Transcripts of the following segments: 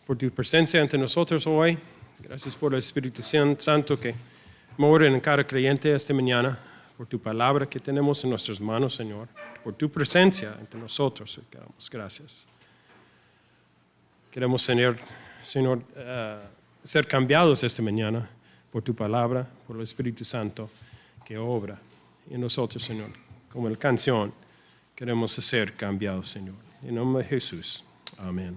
por tu presencia entre nosotros hoy. Gracias por el Espíritu Santo que mora en cada creyente esta mañana, por tu palabra que tenemos en nuestras manos, Señor, por tu presencia entre nosotros. Te damos gracias. Queremos, Señor, ser cambiados esta mañana por tu palabra, por el Espíritu Santo que obra en nosotros, Señor. Como la canción, queremos ser cambiados, Señor. En nombre de Jesús. Amén.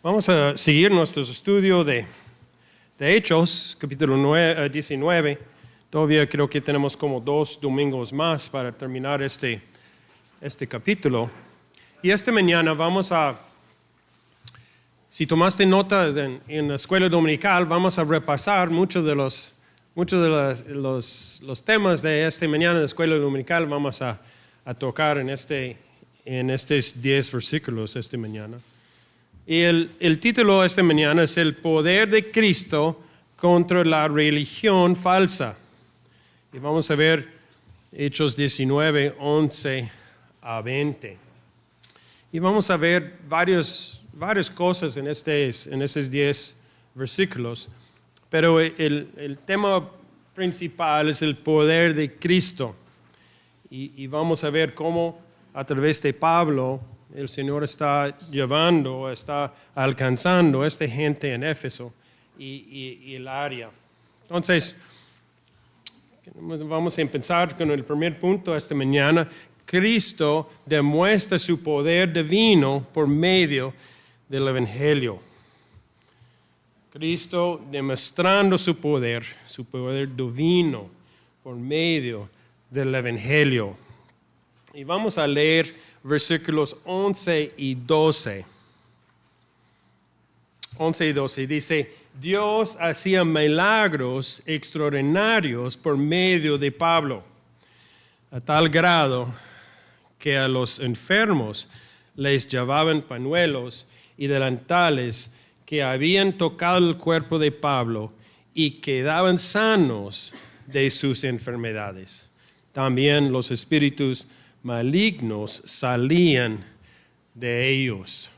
Vamos a seguir nuestro estudio de Hechos, capítulo 19. Todavía creo que tenemos como 2 domingos más para terminar este capítulo. Y esta mañana vamos a, si tomaste nota en la escuela dominical, vamos a repasar muchos de los temas de esta mañana en la escuela dominical. Vamos a tocar en estos 10 versículos esta mañana. Y el título esta mañana es El poder de Cristo contra la religión falsa. Y vamos a ver Hechos 19, 11 a 20. Y vamos a ver varias cosas en estos 10 versículos. Pero el tema principal es el poder de Cristo. Y vamos a ver cómo a través de Pablo el Señor está alcanzando a esta gente en Éfeso y el área. Entonces, vamos a empezar con el primer punto esta mañana. Cristo demuestra su poder divino por medio del Evangelio. Cristo demostrando su poder divino por medio del Evangelio. Y vamos a leer versículos 11 y 12. 11 y 12 dice: Dios hacía milagros extraordinarios por medio de Pablo, a tal grado que a los enfermos les llevaban pañuelos y delantales que habían tocado el cuerpo de Pablo y quedaban sanos de sus enfermedades. También los espíritus malignos salían de ellos.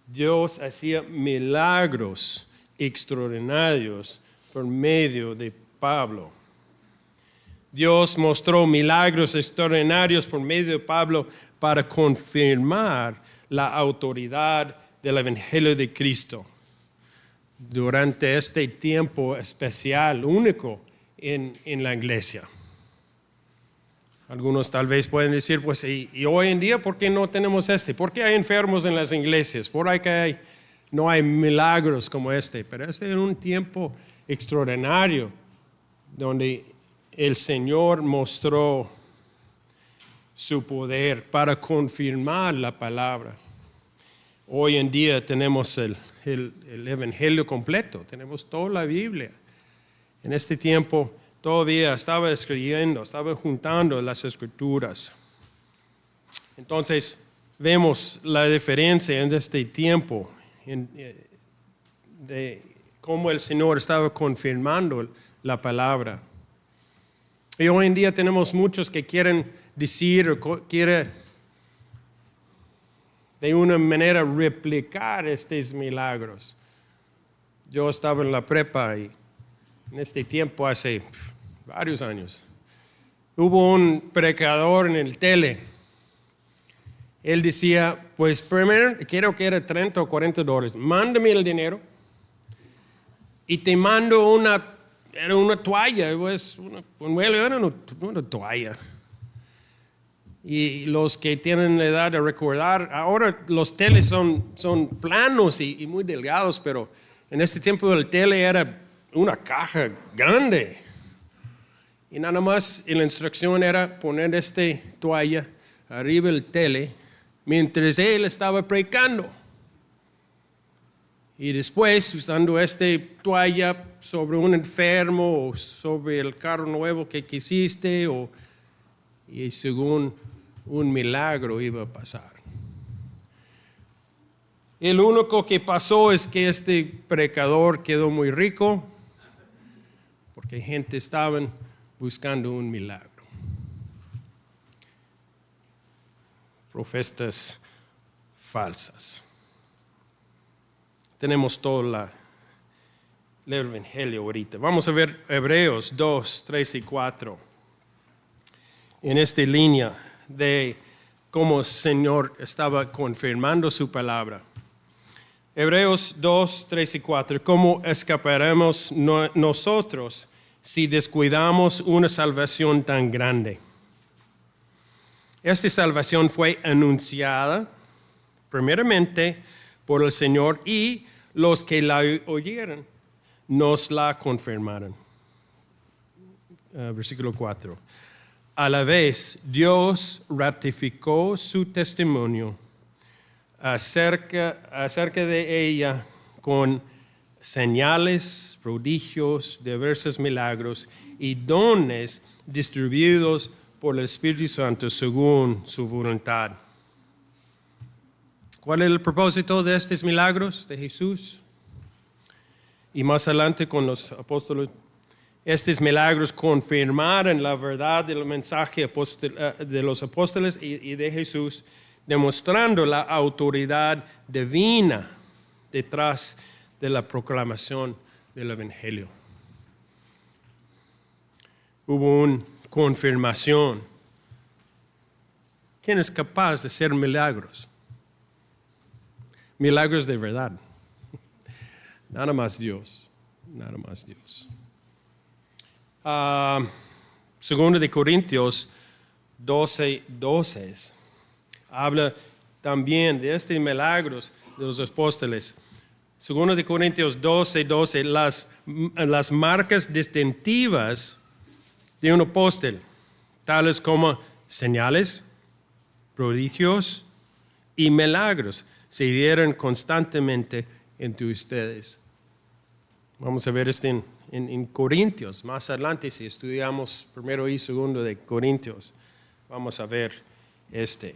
Dios hacía milagros extraordinarios por medio de Pablo. Dios mostró milagros extraordinarios por medio de Pablo para confirmar la autoridad del Evangelio de Cristo durante este tiempo especial, único en la iglesia. Algunos tal vez pueden decir, pues, y hoy en día, ¿por qué no tenemos este? ¿Por qué hay enfermos en las iglesias? ¿Por qué no hay milagros como este? Pero este era un tiempo extraordinario donde el Señor mostró su poder para confirmar la palabra. Hoy en día tenemos el Evangelio completo, tenemos toda la Biblia. En este tiempo todavía estaba escribiendo, estaba juntando las escrituras. Entonces vemos la diferencia en este tiempo de cómo el Señor estaba confirmando la palabra. Y hoy en día tenemos muchos que quieren decir o quieren de una manera replicar estos milagros. Yo estaba en la prepa y en este tiempo, hace varios años, hubo un predicador en el tele. Él decía, pues primero, quiero que era $30 o $40. Mándame el dinero y te mando era una toalla, pues, era una toalla. Y los que tienen la edad de recordar, ahora los teles son planos y muy delgados, pero en este tiempo el tele era una caja grande. Y nada más la instrucción era poner esta toalla arriba del tele mientras él estaba predicando. Y después, usando esta toalla sobre un enfermo o sobre el carro nuevo que quisiste, y según un milagro iba a pasar. El único que pasó es que este predicador quedó muy rico porque gente estaba buscando un milagro. Profetas falsas. tenemos todo el Evangelio ahorita. Vamos a ver Hebreos 2, 3 y 4. En esta línea de cómo el Señor estaba confirmando su palabra. Hebreos 2, 3 y 4. ¿Cómo escaparemos nosotros si descuidamos una salvación tan grande? Esta salvación fue anunciada primeramente por el Señor y los que la oyeron nos la confirmaron. Versículo 4. A la vez, Dios ratificó su testimonio acerca de ella con señales, prodigios, diversos milagros y dones distribuidos por el Espíritu Santo según su voluntad. ¿Cuál es el propósito de estos milagros de Jesús? Y más adelante con los apóstoles, estos milagros confirmaron la verdad del mensaje de los apóstoles y de Jesús, demostrando la autoridad divina detrás de la proclamación del Evangelio. Hubo una confirmación. ¿Quién es capaz de hacer milagros? Milagros de verdad. Nada más Dios. Nada más Dios. Segundo de Corintios 12:12 habla también de estos milagros de los apóstoles. Segundo de Corintios 12:12, las marcas distintivas de un apóstol, tales como señales, prodigios y milagros, se dieron constantemente entre ustedes. Vamos a ver esto en Corintios. Más adelante, si estudiamos primero y segundo de Corintios, vamos a ver estos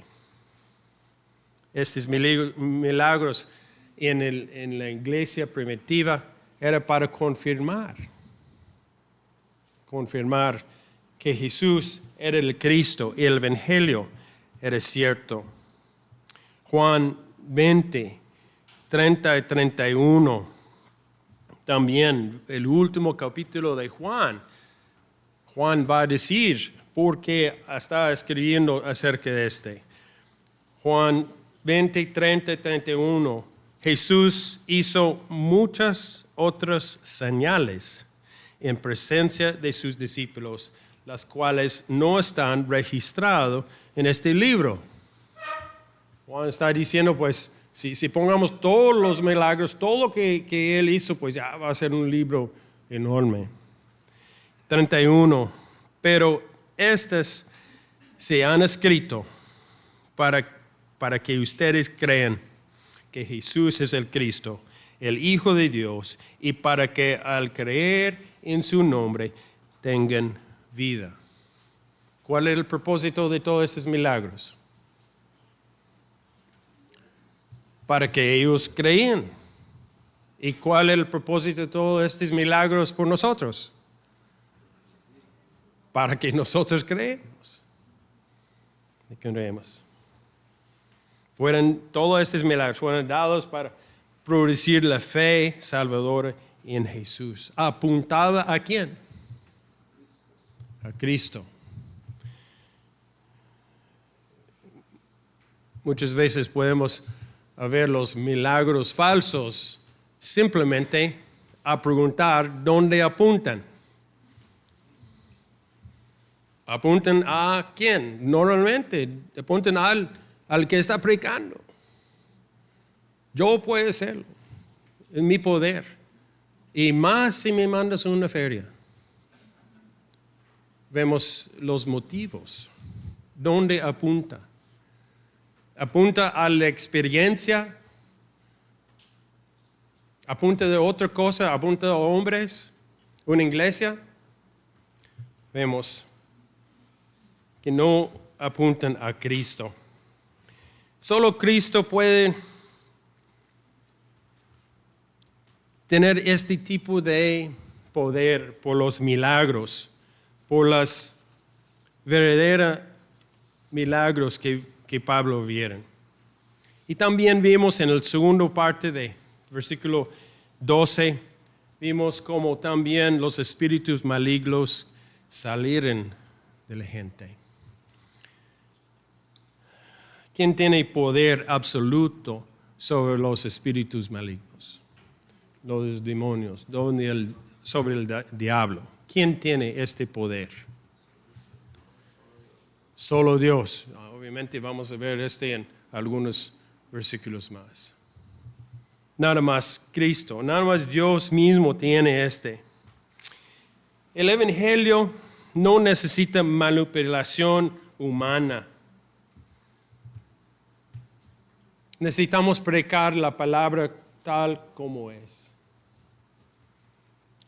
milagros en la iglesia primitiva era para confirmar que Jesús era el Cristo y el Evangelio era cierto. Juan 20, 30 y 31, también el último capítulo de Juan va a decir por qué está escribiendo acerca de Juan 20, 30 y 31, Jesús hizo muchas otras señales en presencia de sus discípulos, las cuales no están registradas en este libro. Juan está diciendo, pues, si pongamos todos los milagros, todo lo que él hizo, pues ya va a ser un libro enorme. 31, pero estas se han escrito para que ustedes crean que Jesús es el Cristo, el Hijo de Dios, y para que al creer en su nombre tengan vida. ¿Cuál es el propósito de todos estos milagros? Para que ellos crean. ¿Y cuál es el propósito de todos estos milagros por nosotros? Para que nosotros creemos. Y creemos. Todos estos milagros fueron dados para producir la fe salvadora en Jesús. ¿Apuntada a quién? A Cristo. Muchas veces podemos ver los milagros falsos simplemente a preguntar dónde apuntan. ¿Apuntan a quién? Normalmente apuntan al que está predicando. Yo puedo hacerlo, en mi poder. Y más si me mandas a una feria. Vemos los motivos. ¿Dónde apunta? ¿Apunta a la experiencia? ¿Apunta de otra cosa? ¿Apunta a hombres? ¿Una iglesia? Vemos que no apuntan a Cristo. Solo Cristo puede tener este tipo de poder por los milagros, por los verdaderos milagros que Pablo vieron. Y también vimos en la segunda parte de versículo 12, vimos como también los espíritus malignos salieron de la gente. ¿Quién tiene poder absoluto sobre los espíritus malignos? Los demonios, sobre el diablo. ¿Quién tiene este poder? Solo Dios. Obviamente vamos a ver en algunos versículos más. Nada más Cristo, nada más Dios mismo tiene El evangelio no necesita manipulación humana. Necesitamos predicar la palabra tal como es.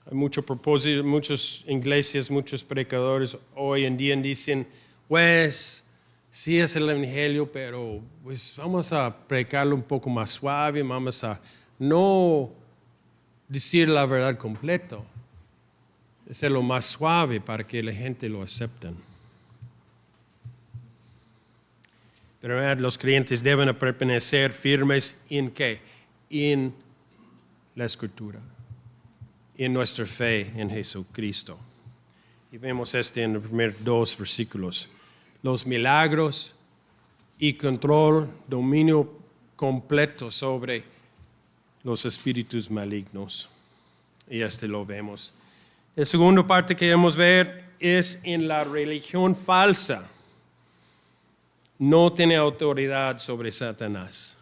Hay mucho propósito, muchas iglesias, muchos predicadores hoy en día dicen, pues, sí es el evangelio, pero pues vamos a predicarlo un poco más suave, vamos a no decir la verdad completa, hacerlo más suave para que la gente lo acepte. Pero los creyentes deben permanecer firmes en ¿qué? En la Escritura, en nuestra fe en Jesucristo. Y vemos en los primeros 2 versículos. Los milagros y control, dominio completo sobre los espíritus malignos. Y lo vemos. La segunda parte que queremos ver es en la religión falsa. No tiene autoridad sobre Satanás.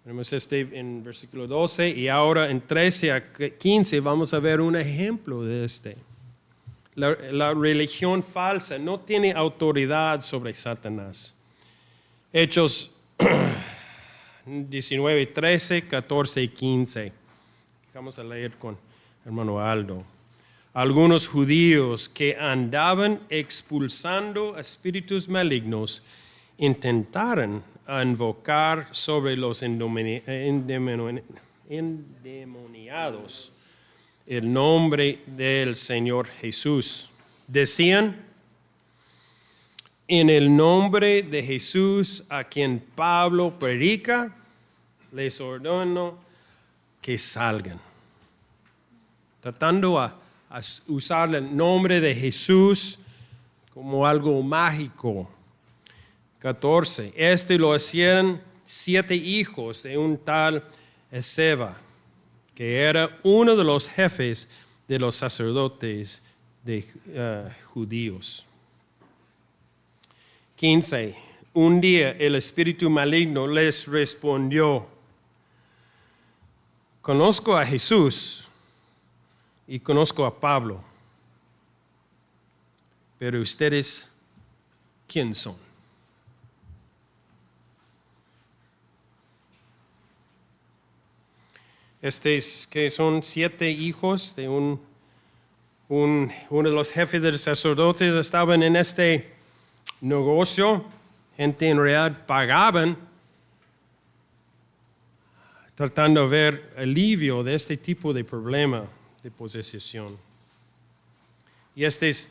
Vemos en versículo 12 y ahora en 13 a 15 vamos a ver un ejemplo de La religión falsa no tiene autoridad sobre Satanás. Hechos 19, 13, 14 y 15. Vamos a leer con hermano Aldo. Algunos judíos que andaban expulsando espíritus malignos intentaron invocar sobre los endemoniados el nombre del Señor Jesús. Decían, en el nombre de Jesús a quien Pablo predica, les ordeno que salgan. Tratando a usar el nombre de Jesús como algo mágico. 14. Lo hacían 7 hijos de un tal Esceva, que era uno de los jefes de los sacerdotes judíos. 15. Un día el espíritu maligno les respondió, conozco a Jesús y conozco a Pablo, pero ustedes, ¿quién son? Que son 7 hijos de uno de los jefes de los sacerdotes, estaban en negocio. Gente en realidad pagaban tratando de ver alivio de este tipo de problema de posesión. Y estos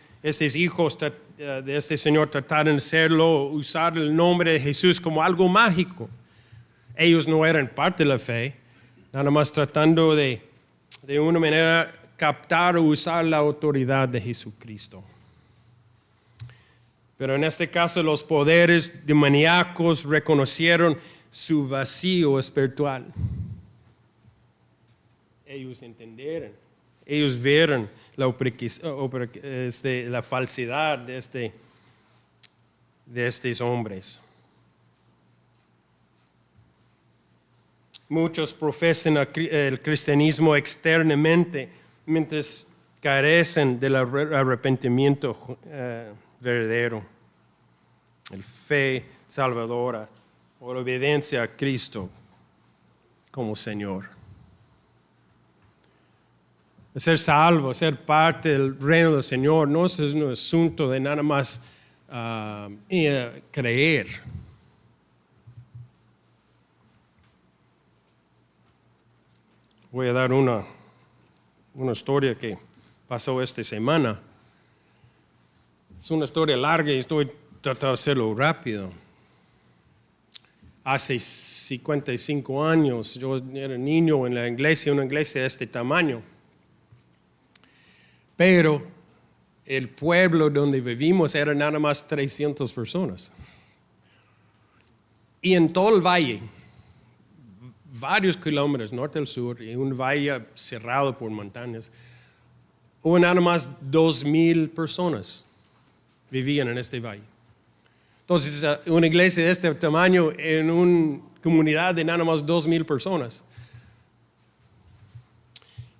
hijos de este Señor trataron de hacerlo, usar el nombre de Jesús como algo mágico. Ellos no eran parte de la fe, nada más tratando de una manera captar o usar la autoridad de Jesucristo. Pero en este caso los poderes demoníacos reconocieron su vacío espiritual. Ellos entendieron, ellos vieron la falsedad de estos hombres. Muchos profesan el cristianismo externamente mientras carecen del arrepentimiento verdadero, el fe salvadora o la obediencia a Cristo como Señor. Ser salvo, ser parte del reino del Señor no es un asunto de nada más creer. Voy a dar una historia que pasó esta semana. Es una historia larga y estoy tratando de hacerlo rápido. hace 55 años. Yo era niño en la iglesia, una iglesia de este tamaño. Pero el pueblo donde vivimos era nada más 300 personas. Y en todo el valle, varios kilómetros norte al sur, y un valle cerrado por montañas, hubo nada más 2,000 personas vivían en este valle. Entonces, una iglesia de este tamaño en una comunidad de nada más 2,000 personas.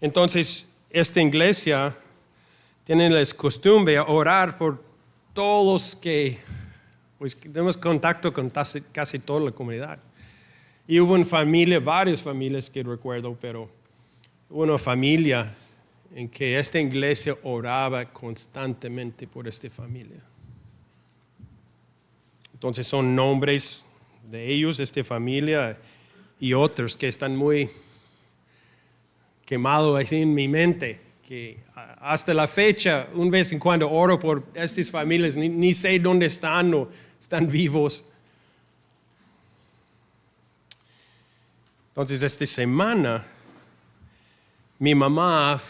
Entonces, esta iglesia tiene la costumbre de orar por todos que pues, tenemos contacto con casi toda la comunidad. Y hubo una familia, varias familias que recuerdo, pero hubo una familia en que esta iglesia oraba constantemente por esta familia. Entonces son nombres de ellos, de esta familia, y otros que están muy quemados así en mi mente, que hasta la fecha, un vez en cuando oro por estas familias, ni sé dónde están o están vivos. Entonces esta semana, mi mamá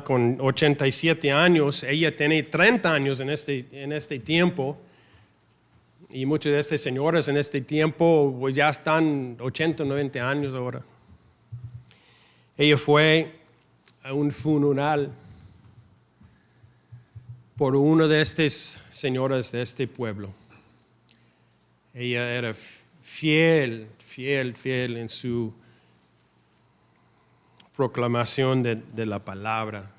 con 87 años, ella tiene 30 años en este tiempo, y muchas de estas señoras en este tiempo pues ya están 80, 90 años ahora. Ella fue a un funeral por una de estas señoras de este pueblo. Ella era fiel en su proclamación de la palabra,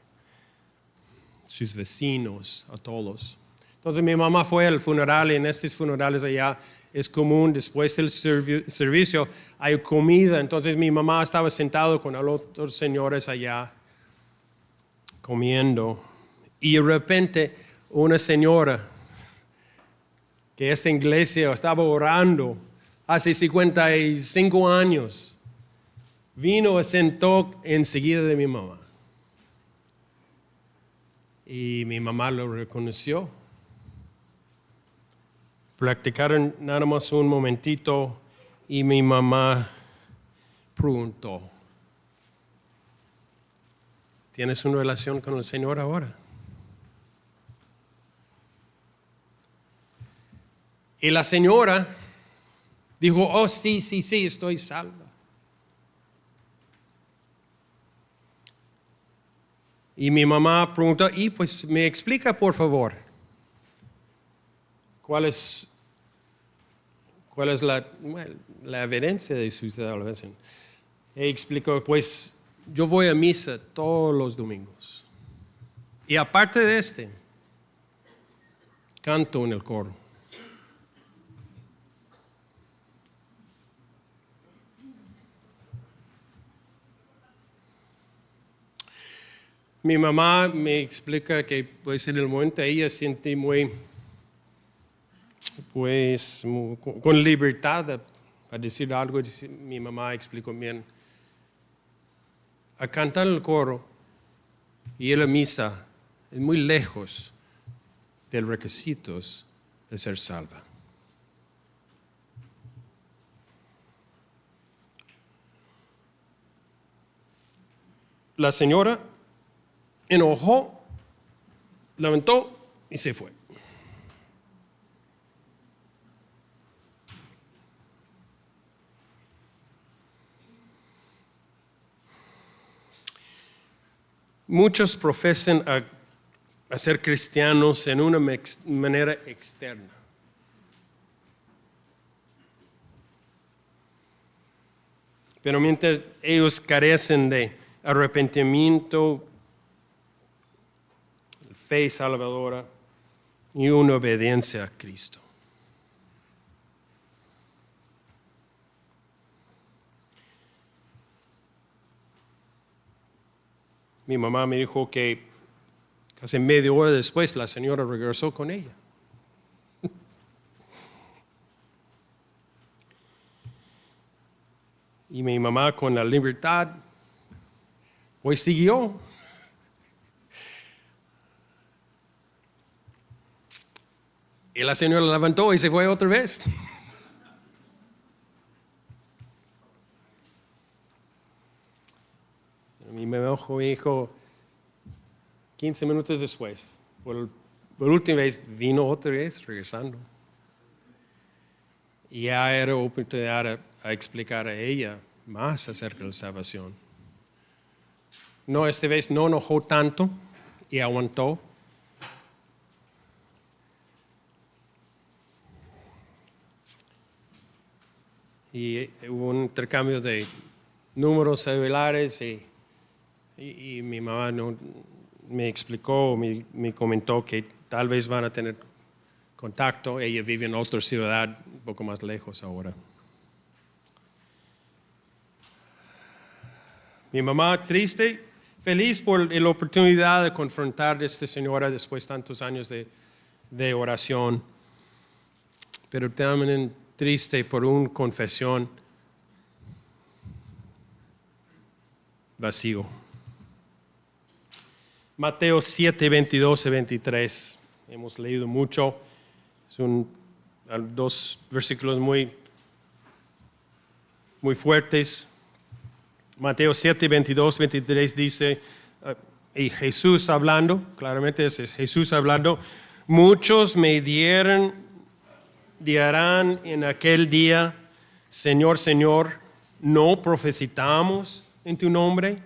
sus vecinos, a todos. Entonces mi mamá fue al funeral, y en estos funerales allá es común, después del servicio hay comida. Entonces mi mamá estaba sentada con los otros señores allá comiendo, y de repente una señora que esta iglesia estaba orando hace 55 años, vino y sentó enseguida de mi mamá. Y mi mamá lo reconoció. Practicaron nada más un momentito y mi mamá preguntó, ¿tienes una relación con el Señor ahora? Y la señora dijo, oh, sí, estoy salva. Y mi mamá preguntó, y pues me explica por favor, ¿cuál es la evidencia de su salvación? Y explicó, pues yo voy a misa todos los domingos. Y aparte de canto en el coro. Mi mamá me explica que pues en el momento ella siente con libertad a decir algo. Mi mamá explicó bien, a cantar el coro y ir a misa es muy lejos de los requisitos de ser salva. La señora enojó, lamentó y se fue. Muchos profesan a ser cristianos en una manera externa. Pero mientras ellos carecen de arrepentimiento, fe salvadora y una obediencia a Cristo. Mi mamá me dijo que casi media hora después la señora regresó con ella. Y mi mamá con la libertad, pues siguió. Y la señora levantó y se fue otra vez. me dijo mi hijo 15 minutos después. Por última vez vino otra vez regresando. Y ya era oportunidad a explicar a ella más acerca de la salvación. No, esta vez no enojó tanto y aguantó. Y hubo un intercambio de números celulares y mi mamá me explicó, me comentó que tal vez van a tener contacto. Ella vive en otra ciudad un poco más lejos ahora. Mi mamá triste, feliz por la oportunidad de confrontar a esta señora después de tantos años de oración, pero también triste por una confesión vacío. Mateo 7, 22 y 23. Hemos leído mucho. Son dos versículos muy fuertes. Mateo 7, 22, 23 dice, y Jesús hablando, claramente es Jesús hablando, muchos me dirán en aquel día, Señor, Señor, ¿no profetizamos en tu nombre?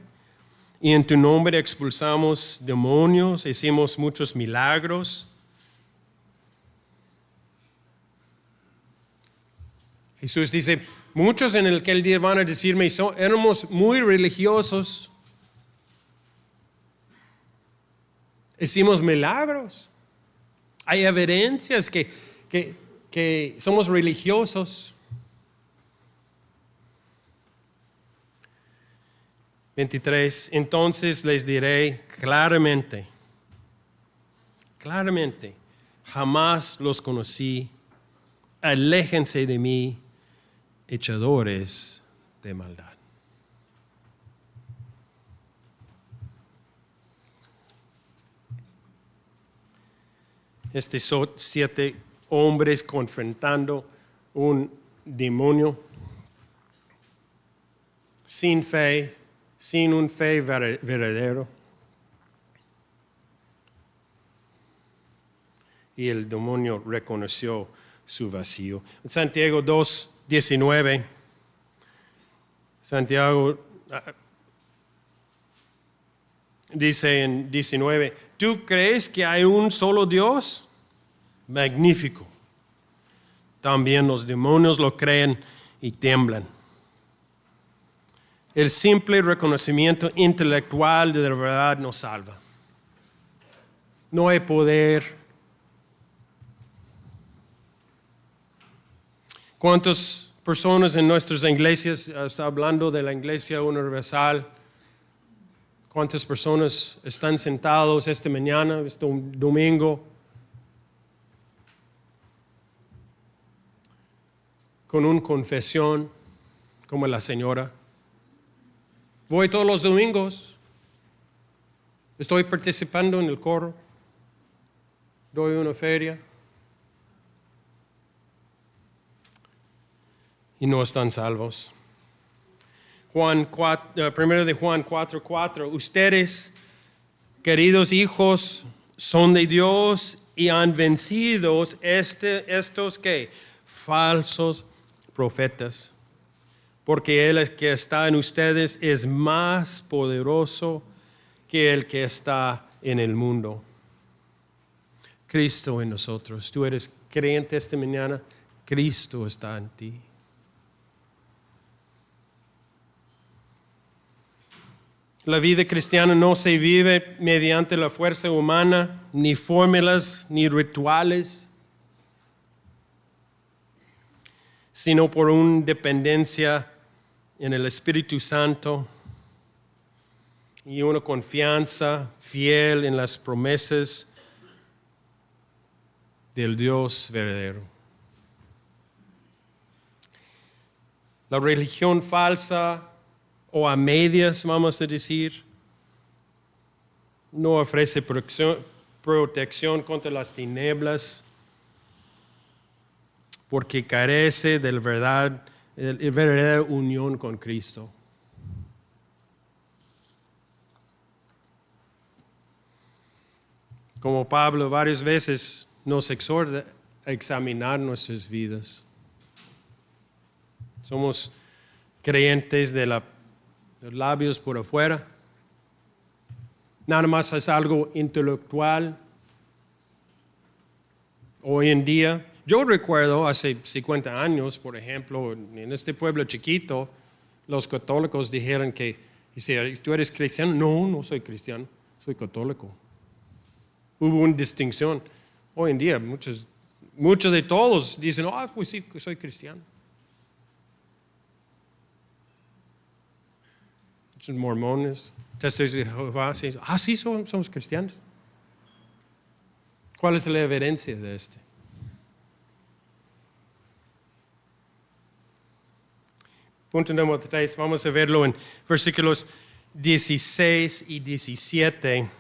Y en tu nombre expulsamos demonios, hicimos muchos milagros. Jesús dice, muchos en aquel día van a decirme, éramos muy religiosos, hicimos milagros. Hay evidencias que somos religiosos. 23, entonces les diré claramente, jamás los conocí, aléjense de mí, echadores de maldad. Estos son 7 hombres confrontando un demonio sin fe, sin un fe verdadero. Y el demonio reconoció su vacío. En Santiago 2, 19, Santiago dice en 19, ¿tú crees que hay un solo Dios? Magnífico. También los demonios lo creen y tiemblan. El simple reconocimiento intelectual de la verdad nos salva. No hay poder. ¿Cuántas personas en nuestras iglesias, está hablando de la iglesia universal, cuántas personas están sentados esta mañana, este domingo, con una confesión como la señora? Voy todos los domingos, estoy participando en el coro, doy una feria y no están salvos. Primero de Juan 4:4, ustedes, queridos hijos, son de Dios y han vencido estos ¿qué? Falsos profetas. Porque el que está en ustedes es más poderoso que el que está en el mundo. Cristo en nosotros. Tú eres creyente esta mañana, Cristo está en ti. La vida cristiana no se vive mediante la fuerza humana, ni fórmulas, ni rituales, sino por una dependencia en el Espíritu Santo y una confianza fiel en las promesas del Dios verdadero. La religión falsa, o a medias, vamos a decir, no ofrece protección contra las tinieblas porque carece de la verdadera unión con Cristo. Como Pablo varias veces nos exhorta a examinar nuestras vidas. Somos creyentes de los labios por afuera. Nada más es algo intelectual. Hoy en día, yo recuerdo hace 50 años, por ejemplo, en este pueblo chiquito, los católicos dijeron que, ¿tú eres cristiano? No, no soy cristiano, soy católico. Hubo una distinción. Hoy en día, muchos de todos dicen, pues sí, soy cristiano. Muchos mormones, testigos de Jehová, sí, somos cristianos. ¿Cuál es la evidencia de este? Punto número 3, vamos a verlo en versículos 16 y 17.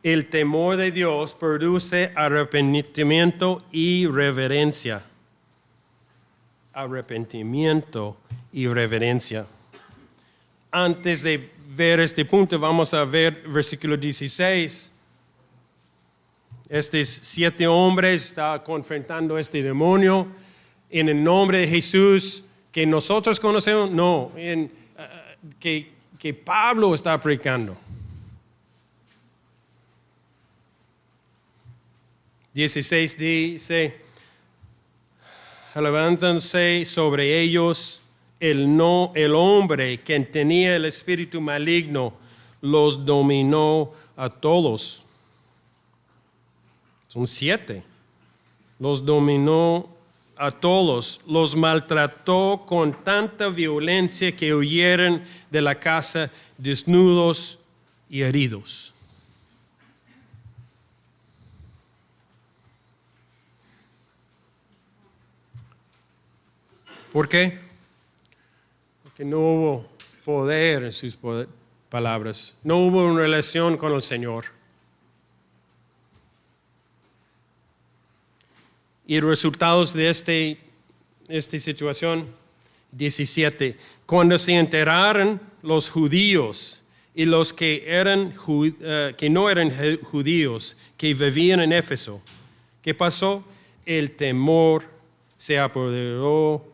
El temor de Dios produce arrepentimiento y reverencia. Arrepentimiento y reverencia. Antes de ver este punto, vamos a ver versículo 16. Estos 7 hombres están confrontando a este demonio en el nombre de Jesús que nosotros conocemos, no, que Pablo está predicando. 16 dice, levantándose sobre ellos el hombre que tenía el espíritu maligno, los dominó a todos. Son 7. Los dominó a todos, los maltrató con tanta violencia que huyeron de la casa desnudos y heridos. ¿Por qué? Porque no hubo poder en sus palabras, no hubo una relación con el Señor. Y resultados de esta situación, 17. Cuando se enteraron los judíos y los que no eran judíos, que vivían en Éfeso, ¿qué pasó? El temor se apoderó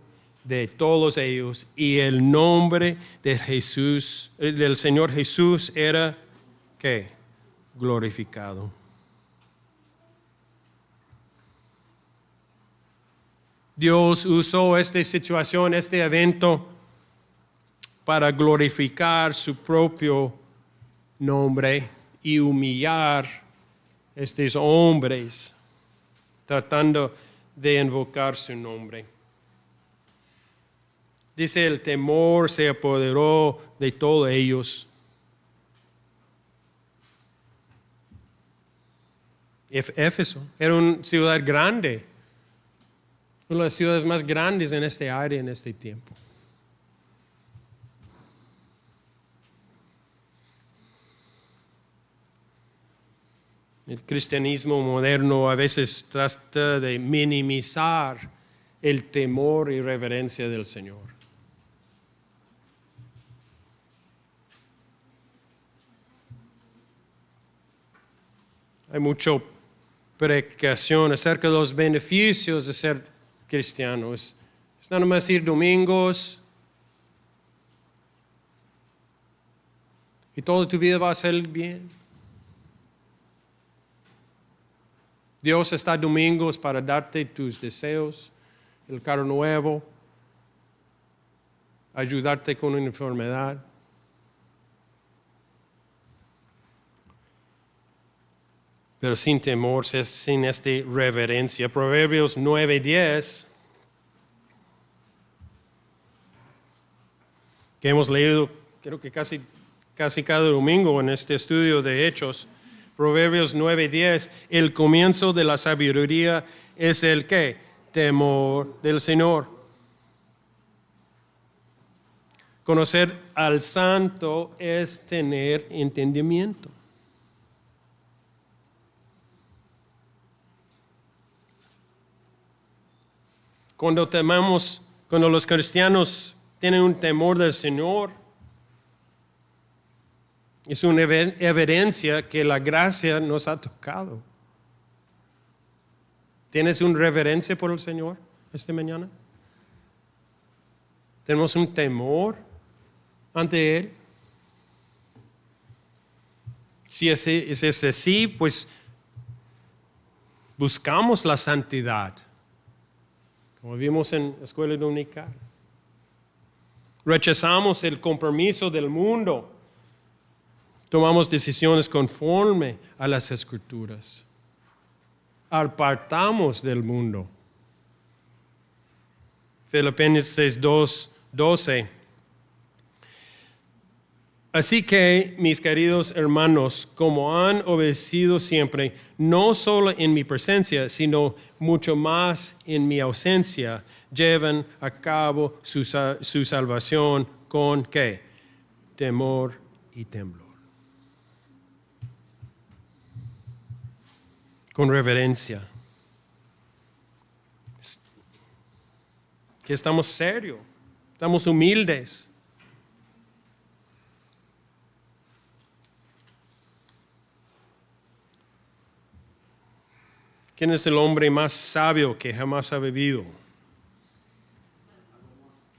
de todos ellos y el nombre de Jesús, del Señor Jesús era, ¿qué? Glorificado. Dios usó esta situación, este evento, para glorificar su propio nombre y humillar a estos hombres, tratando de invocar su nombre. Dice, el temor se apoderó de todos ellos. Éfeso era una ciudad grande. Una de las ciudades más grandes en este área en este tiempo. El cristianismo moderno a veces trata de minimizar el temor y reverencia del Señor. Hay mucha predicación acerca de los beneficios de ser cristianos. Es nada más ir domingos y toda tu vida va a ser bien. Dios está domingos para darte tus deseos, el carro nuevo, ayudarte con una enfermedad. Pero sin temor, sin esta reverencia. Proverbios 9:10, que hemos leído, creo que casi cada domingo en este estudio de Hechos. Proverbios 9:10, el comienzo de la sabiduría es el ¿qué? Temor del Señor. Conocer al santo es tener entendimiento. Cuando los cristianos tienen un temor del Señor, Es una evidencia que la gracia nos ha tocado. ¿Tienes una reverencia por el Señor esta mañana? ¿Tenemos un temor ante Él? Si es así, pues buscamos la santidad, como vimos en la escuela dominical. Rechazamos el compromiso del mundo. Tomamos decisiones conforme a las Escrituras. Apartamos del mundo. Filipenses 2:12. Así que, mis queridos hermanos, como han obedecido siempre, no solo en mi presencia, sino mucho más en mi ausencia, lleven a cabo su salvación con ¿qué? Temor y temblor. Con reverencia. Que estamos serios, estamos humildes. ¿Quién es el hombre más sabio que jamás ha vivido?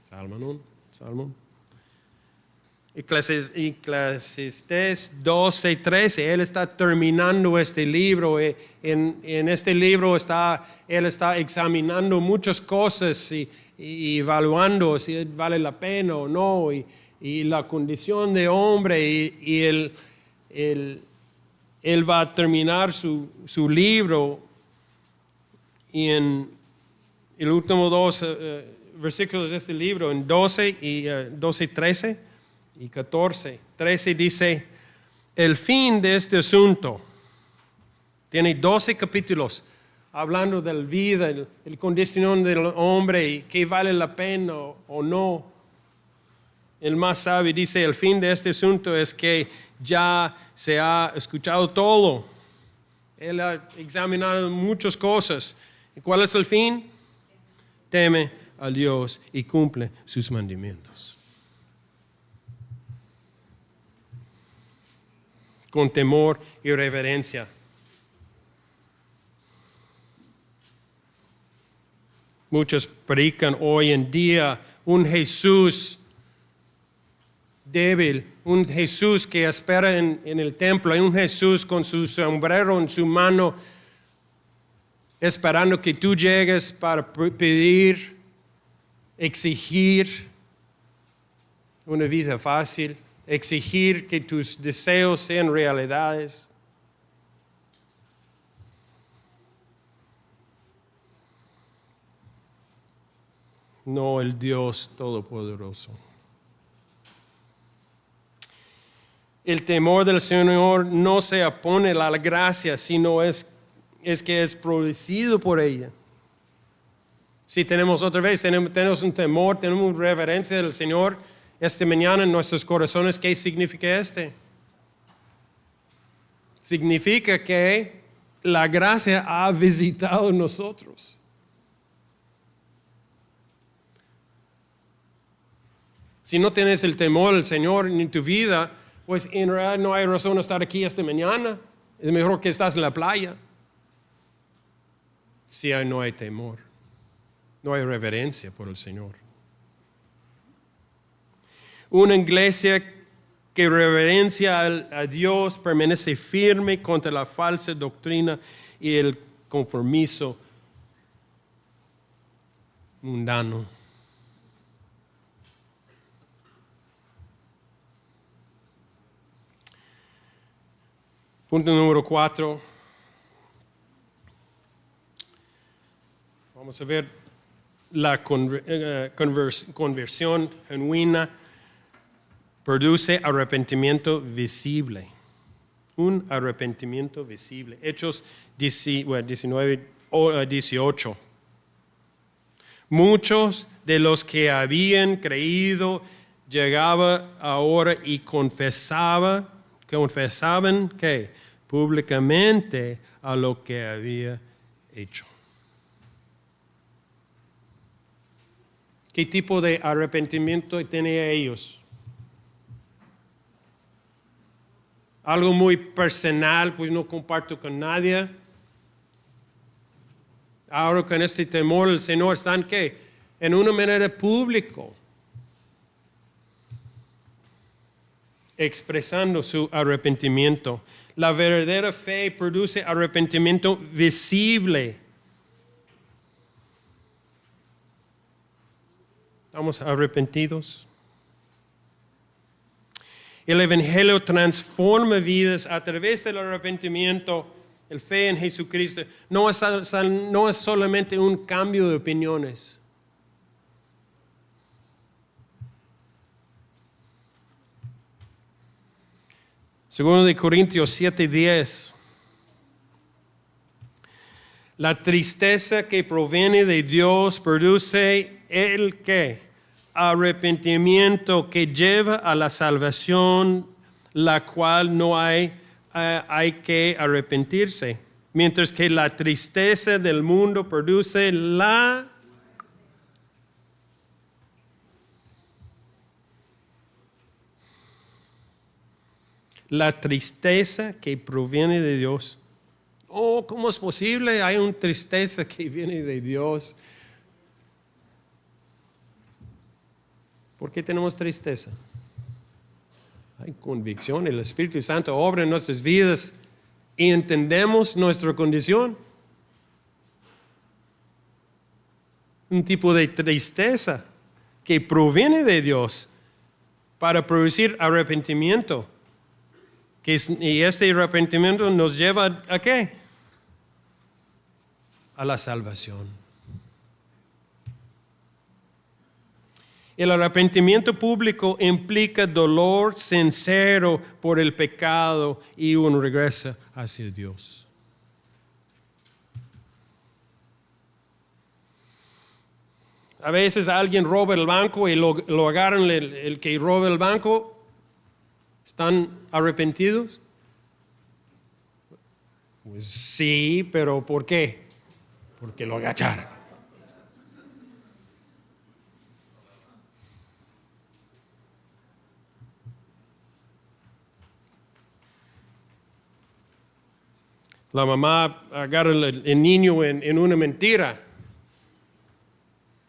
Salomón. Eclesiastés 12:13, él está terminando este libro. En este libro él está examinando muchas cosas y evaluando si vale la pena o no, y la condición de hombre, y él va a terminar su libro, y en el último dos versículos de este libro, en 12:13 y 14:13, dice: el fin de este asunto, tiene 12 capítulos hablando de la vida, la condición del hombre y qué vale la pena o no. El más sabio dice: el fin de este asunto es que ya se ha escuchado todo. Él ha examinado muchas cosas. ¿Y cuál es el fin? Teme a Dios y cumple sus mandamientos. Con temor y reverencia. Muchos predican hoy en día un Jesús débil, un Jesús que espera en el templo, hay un Jesús con su sombrero en su mano, esperando que tú llegues para pedir, exigir una vida fácil, exigir que tus deseos sean realidades. No el Dios Todopoderoso. El temor del Señor no se opone a la gracia, sino es que es producido por ella. Si tenemos tenemos un temor, tenemos una reverencia del Señor esta mañana en nuestros corazones, ¿qué significa Significa que la gracia ha visitado a nosotros. Si no tienes el temor del Señor en tu vida, pues en realidad no hay razón de estar aquí esta mañana. Es mejor que estás en la playa. Si no hay temor, no hay reverencia por el Señor. Una iglesia que reverencia a Dios permanece firme contra la falsa doctrina y el compromiso mundano. Punto número 4. Vamos a ver la conversión genuina produce arrepentimiento visible. Un arrepentimiento visible. Hechos 19:18. Muchos de los que habían creído llegaban ahora y confesaban que públicamente a lo que había hecho. ¿Qué tipo de arrepentimiento tenían ellos? algo muy personal, pues no comparto con nadie. Ahora con este temor, el Señor está en qué? En una manera público, expresando su arrepentimiento. La verdadera fe produce arrepentimiento visible. ¿Estamos arrepentidos? El Evangelio transforma vidas a través del arrepentimiento. El fe en Jesucristo no es solamente un cambio de opiniones. Segundo de Corintios 7:10. La tristeza que proviene de Dios produce el ¿qué? Arrepentimiento que lleva a la salvación, la cual no hay que arrepentirse. Mientras que la tristeza del mundo produce la tristeza que proviene de Dios. Oh, ¿cómo es posible? Hay una tristeza que viene de Dios. ¿Por qué tenemos tristeza? Hay convicción, el Espíritu Santo obra en nuestras vidas y entendemos nuestra condición. Un tipo de tristeza que proviene de Dios para producir arrepentimiento. Y este arrepentimiento nos lleva ¿a qué? A la salvación. El arrepentimiento público implica dolor sincero por el pecado y un regreso hacia Dios. A veces alguien roba el banco y lo agarran el que roba el banco. ¿Están arrepentidos? Pues sí, pero ¿por qué? Porque lo agacharon. La mamá agarra el niño en una mentira.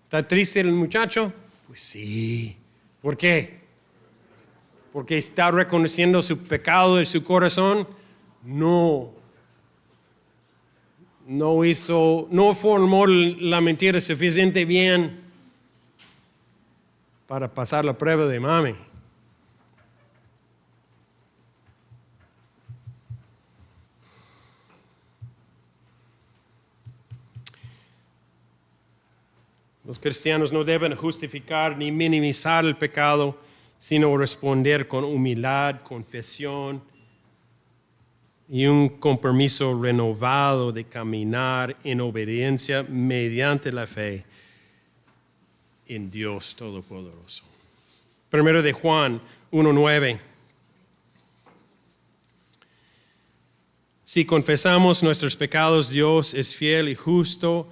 ¿Está triste el muchacho? Pues sí. ¿Por qué? Porque está reconociendo su pecado de su corazón. No formó la mentira suficiente bien para pasar la prueba de mami. Los cristianos no deben justificar ni minimizar el pecado, sino responder con humildad, confesión y un compromiso renovado de caminar en obediencia mediante la fe en Dios Todopoderoso. Primero de Juan 1:9. Si confesamos nuestros pecados, Dios es fiel y justo.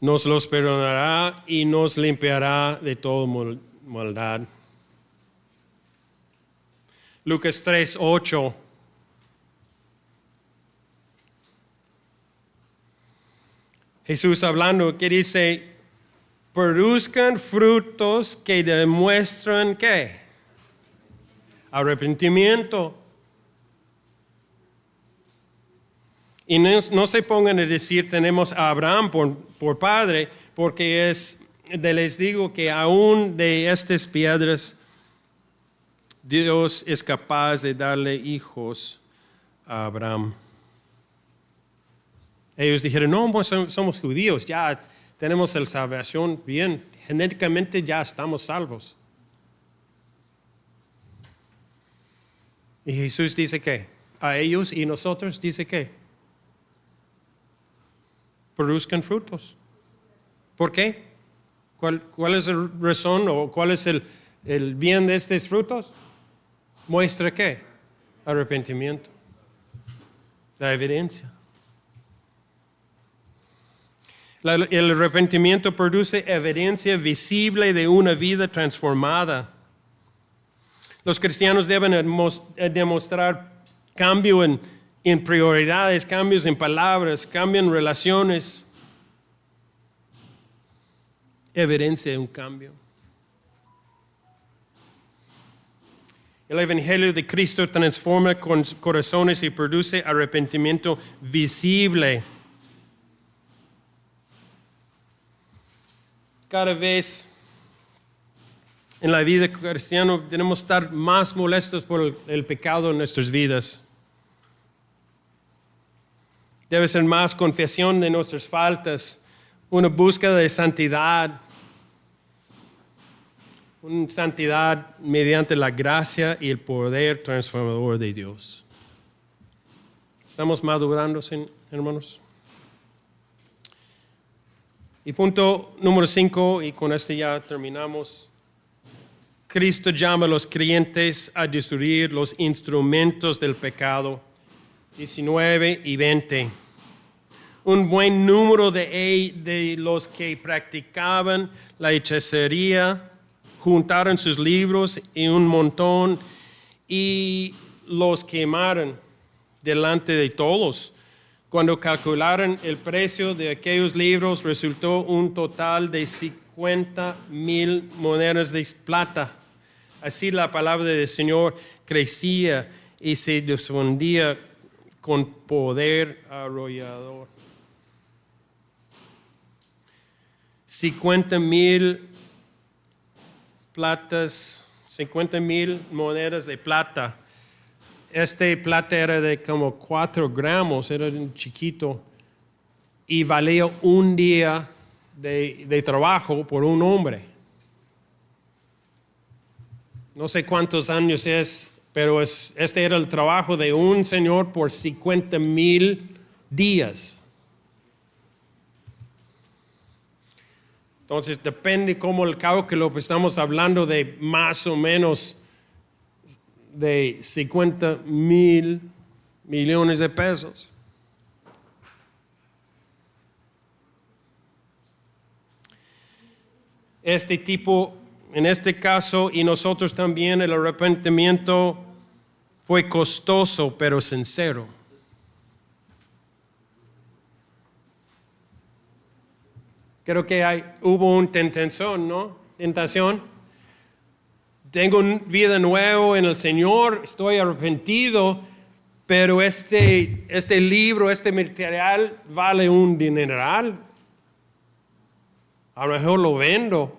Nos los perdonará y nos limpiará de toda maldad. Lucas 3:8. Jesús hablando que dice, produzcan frutos que demuestran ¿qué? Arrepentimiento. Y no se pongan a decir tenemos a Abraham por padre, porque les digo que aún de estas piedras Dios es capaz de darle hijos a Abraham. Ellos dijeron, no, somos judíos, ya tenemos la salvación bien, genéticamente ya estamos salvos. Y Jesús dice que a ellos y nosotros dice que produzcan frutos. ¿Por qué? ¿Cuál es la razón o cuál es el bien de estos frutos? ¿Muestra qué? Arrepentimiento. La evidencia. El arrepentimiento produce evidencia visible de una vida transformada. Los cristianos deben demostrar cambio en prioridades, cambios en palabras, cambio en relaciones. Evidencia de un cambio. El Evangelio de Cristo transforma corazones y produce arrepentimiento visible. Cada vez en la vida cristiana tenemos que estar más molestos por el pecado en nuestras vidas. Debe ser más confesión de nuestras faltas, una búsqueda de santidad. Una santidad mediante la gracia y el poder transformador de Dios. ¿Estamos madurando, hermanos? Y punto número 5, y con este ya terminamos. Cristo llama a los creyentes a destruir los instrumentos del pecado. 19 y 20. Un buen número de los que practicaban la hechicería juntaron sus libros en un montón y los quemaron delante de todos. Cuando calcularon el precio de aquellos libros, resultó un total de 50,000 monedas de plata. Así la palabra del Señor crecía y se difundía con poder arrollador. 50,000 monedas de plata. Este plata era de como 4 gramos, era un chiquito, y valía un día de trabajo por un hombre. No sé cuántos años es, pero este era el trabajo de un señor por 50,000 días. Entonces, depende cómo el cálculo, pues estamos hablando de más o menos de 50,000 millones de pesos. Este tipo, en este caso, y nosotros también, el arrepentimiento fue costoso, pero sincero. Creo que hubo una tentación, ¿no? Tentación. Tengo una vida nueva en el Señor, estoy arrepentido, pero este libro, este material vale un dineral. A lo mejor lo vendo.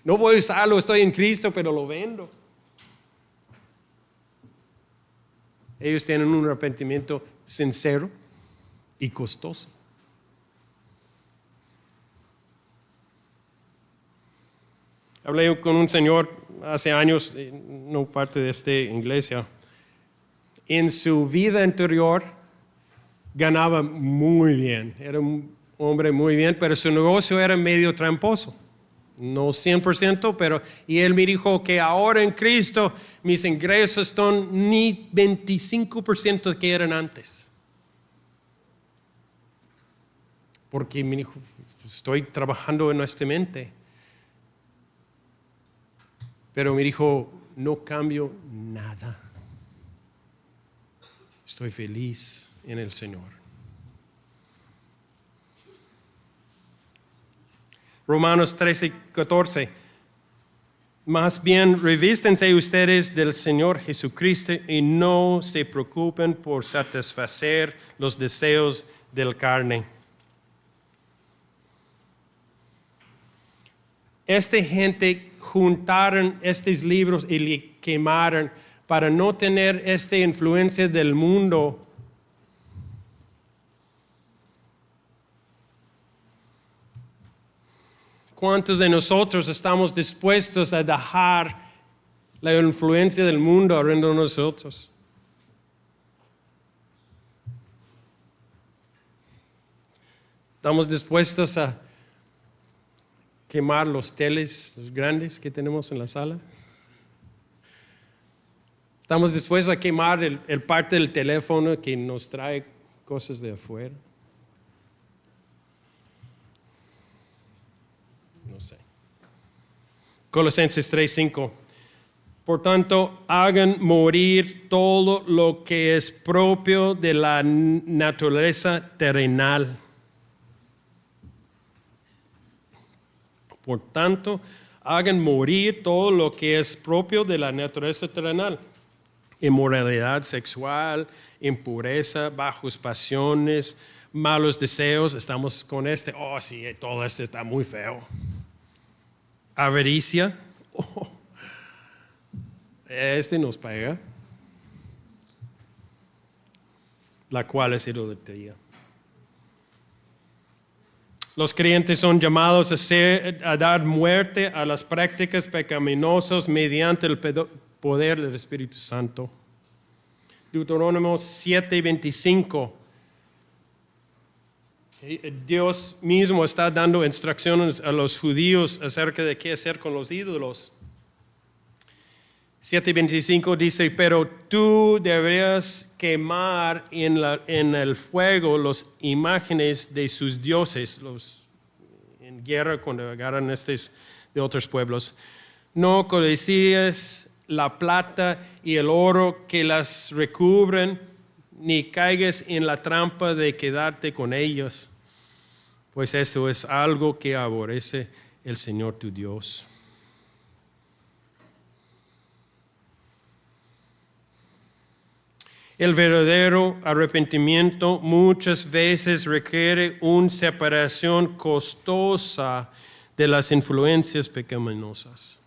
No voy a usarlo, estoy en Cristo, pero lo vendo. Ellos tienen un arrepentimiento sincero y costoso. Hablé con un señor hace años, no parte de esta iglesia. En su vida anterior ganaba muy bien, era un hombre muy bien, pero su negocio era medio tramposo. No 100%, pero y él me dijo que ahora en Cristo mis ingresos son ni 25% que eran antes. Porque me dijo, estoy trabajando honestamente. Pero me dijo, no cambio nada. Estoy feliz en el Señor. Romanos 13:14. Más bien, revístense ustedes del Señor Jesucristo y no se preocupen por satisfacer los deseos de la carne. Esta gente juntaron estos libros y le quemaron para no tener esta influencia del mundo. ¿Cuántos de nosotros estamos dispuestos a dejar la influencia del mundo alrededor de nosotros? ¿Estamos dispuestos a quemar los teles, los grandes que tenemos en la sala? ¿Estamos dispuestos a quemar el parte del teléfono que nos trae cosas de afuera? No sé. Colosenses 3:5. Por tanto, hagan morir todo lo que es propio de la naturaleza terrenal. Por tanto, hagan morir todo lo que es propio de la naturaleza terrenal. Inmoralidad sexual, impureza, bajos pasiones, malos deseos. Estamos con oh sí, todo esto está muy feo. Avaricia. Oh, nos pega. La cual es idolatría. Los creyentes son llamados a dar muerte a las prácticas pecaminosas mediante el poder del Espíritu Santo. Deuteronomio 7:25. Dios mismo está dando instrucciones a los judíos acerca de qué hacer con los ídolos. 7:25 dice, pero tú deberías quemar en el fuego las imágenes de sus dioses, en guerra cuando agarran de otros pueblos. No codicias la plata y el oro que las recubren, ni caigas en la trampa de quedarte con ellas, pues eso es algo que aborrece el Señor tu Dios. El verdadero arrepentimiento muchas veces requiere una separación costosa de las influencias pecaminosas.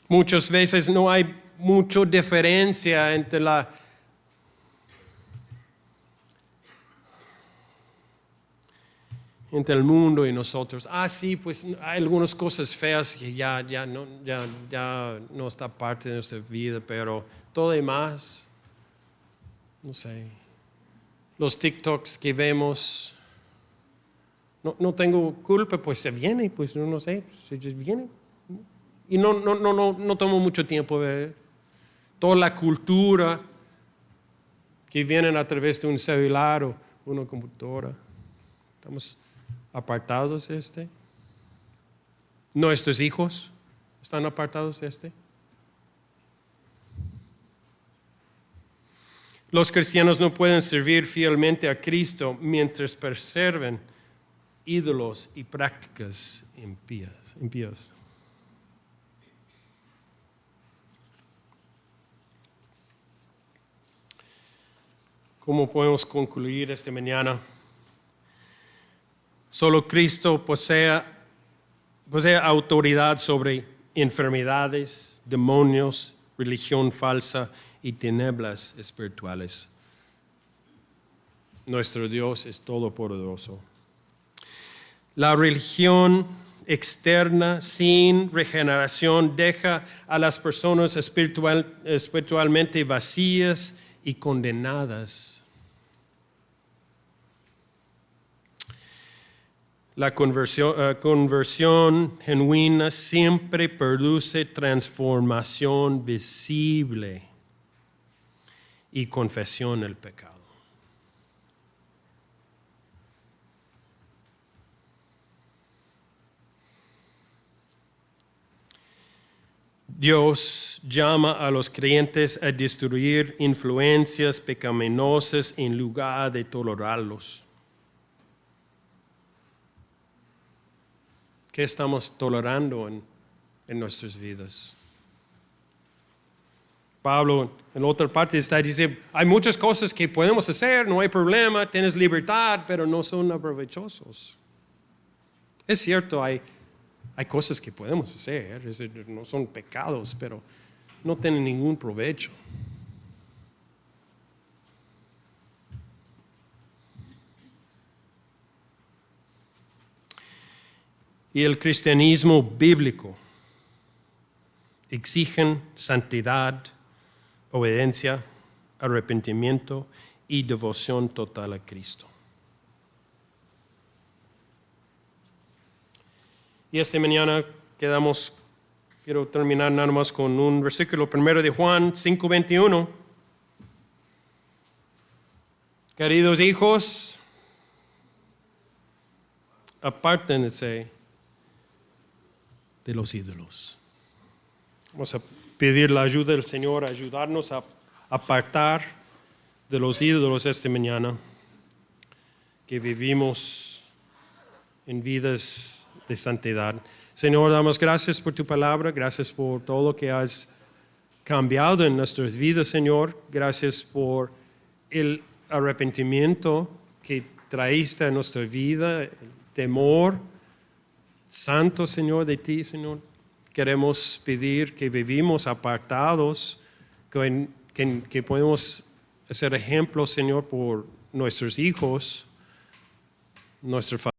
Muchas veces no hay mucha diferencia entre el mundo y nosotros. Sí, pues hay algunas cosas feas que ya no está parte de nuestra vida, pero todo demás, no sé, los TikToks que vemos, no tengo culpa, pues se viene, pues no sé, se viene. Y no tomo mucho tiempo ver toda la cultura que viene a través de un celular o una computadora. Estamos apartados de Nuestros hijos están apartados de Los cristianos no pueden servir fielmente a Cristo mientras preserven ídolos y prácticas impías. ¿Cómo podemos concluir esta mañana? Solo Cristo posee autoridad sobre enfermedades, demonios, religión falsa y tinieblas espirituales. Nuestro Dios es todopoderoso. La religión externa sin regeneración deja a las personas espiritualmente vacías y condenadas. La conversión genuina siempre produce transformación visible y confesión del pecado. Dios llama a los creyentes a destruir influencias pecaminosas en lugar de tolerarlos. ¿Qué estamos tolerando en nuestras vidas? Pablo en otra parte está diciendo, hay muchas cosas que podemos hacer, no hay problema, tienes libertad, pero no son provechosos. Es cierto, hay cosas que podemos hacer, no son pecados, pero no tienen ningún provecho. Y el cristianismo bíblico exigen santidad, obediencia, arrepentimiento y devoción total a Cristo. Y esta mañana quiero terminar nada más con un versículo primero de Juan 5:21. Queridos hijos, apártense de los ídolos. Vamos a pedir la ayuda del Señor, a ayudarnos a apartar de los ídolos esta mañana, que vivimos en vidas de santidad. Señor, damos gracias por tu palabra, gracias por todo lo que has cambiado en nuestras vidas, Señor. Gracias por el arrepentimiento que traíste a nuestra vida, el temor santo, Señor, de ti, Señor. Queremos pedir que vivimos apartados, que podemos ser ejemplos, Señor, por nuestros hijos, nuestra familia.